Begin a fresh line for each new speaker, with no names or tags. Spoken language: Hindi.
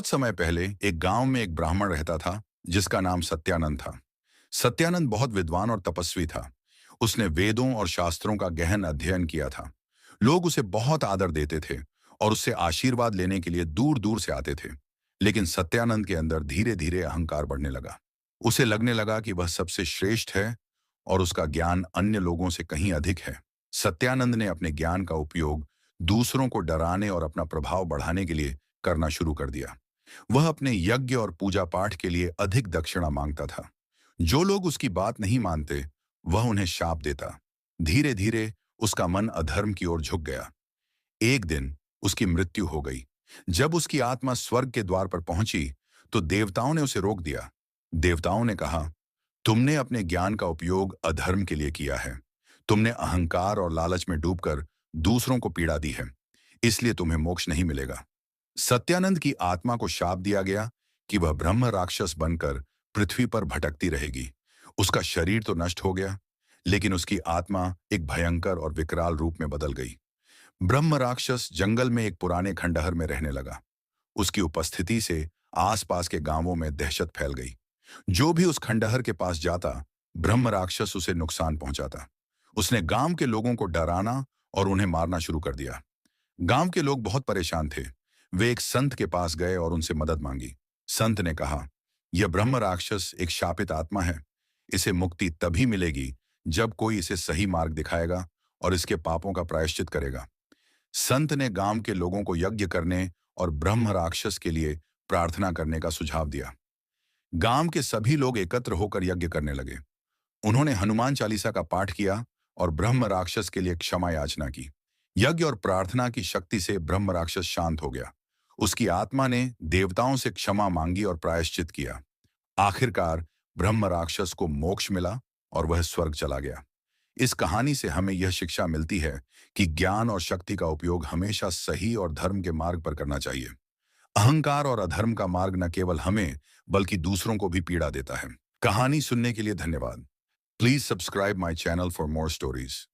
बहुत समय पहले एक गांव में एक ब्राह्मण रहता था जिसका नाम सत्यानंद था। सत्यानंद बहुत विद्वान और तपस्वी था। उसने वेदों और शास्त्रों का गहन अध्ययन किया था। लोग उसे बहुत आदर देते थे और उससे आशीर्वाद लेने के लिए दूर दूर से आते थे। लेकिन सत्यानंद के अंदर धीरे धीरे अहंकार बढ़ने लगा। उसे लगने लगा कि वह सबसे श्रेष्ठ है और उसका ज्ञान अन्य लोगों से कहीं अधिक है। सत्यानंद ने अपने ज्ञान का उपयोग दूसरों को डराने और अपना प्रभाव बढ़ाने के लिए करना शुरू कर दिया। वह अपने यज्ञ और पूजा पाठ के लिए अधिक दक्षिणा मांगता था। जो लोग उसकी बात नहीं मानते, वह उन्हें शाप देता। धीरे धीरे उसका मन अधर्म की ओर झुक गया। एक दिन उसकी मृत्यु हो गई। जब उसकी आत्मा स्वर्ग के द्वार पर पहुंची, तो देवताओं ने उसे रोक दिया। देवताओं ने कहा, तुमने अपने ज्ञान का उपयोग अधर्म के लिए किया है। तुमने अहंकार और लालच में डूबकर दूसरों को पीड़ा दी है, इसलिए तुम्हें मोक्ष नहीं मिलेगा। सत्यानंद की आत्मा को शाप दिया गया कि वह ब्रह्म राक्षस बनकर पृथ्वी पर भटकती रहेगी। उसका शरीर तो नष्ट हो गया, लेकिन उसकी आत्मा एक भयंकर और विकराल रूप में बदल गई। ब्रह्म राक्षस जंगल में एक पुराने खंडहर में रहने लगा। उसकी उपस्थिति से आसपास के गांवों में दहशत फैल गई। जो भी उस खंडहर के पास जाता, ब्रह्म राक्षस उसे नुकसान पहुंचाता। उसने गांव के लोगों को डराना और उन्हें मारना शुरू कर दिया। गांव के लोग बहुत परेशान थे। वे एक संत के पास गए और उनसे मदद मांगी। संत ने कहा, यह ब्रह्म राक्षस एक शापित आत्मा है। इसे मुक्ति तभी मिलेगी जब कोई इसे सही मार्ग दिखाएगा और इसके पापों का प्रायश्चित करेगा। संत ने गांव के लोगों को यज्ञ करने और ब्रह्म राक्षस के लिए प्रार्थना करने का सुझाव दिया। गांव के सभी लोग एकत्र होकर यज्ञ करने लगे। उन्होंने हनुमान चालीसा का पाठ किया और ब्रह्म राक्षस के लिए क्षमा याचना की। यज्ञ और प्रार्थना की शक्ति से ब्रह्म राक्षस शांत हो गया। उसकी आत्मा ने देवताओं से क्षमा मांगी और प्रायश्चित किया। आखिरकार ब्रह्म राक्षस को मोक्ष मिला और वह स्वर्ग चला गया। इस कहानी से हमें यह शिक्षा मिलती है कि ज्ञान और शक्ति का उपयोग हमेशा सही और धर्म के मार्ग पर करना चाहिए। अहंकार और अधर्म का मार्ग न केवल हमें बल्कि दूसरों को भी पीड़ा देता है। कहानी सुनने के लिए धन्यवाद। Please subscribe my channel for more stories.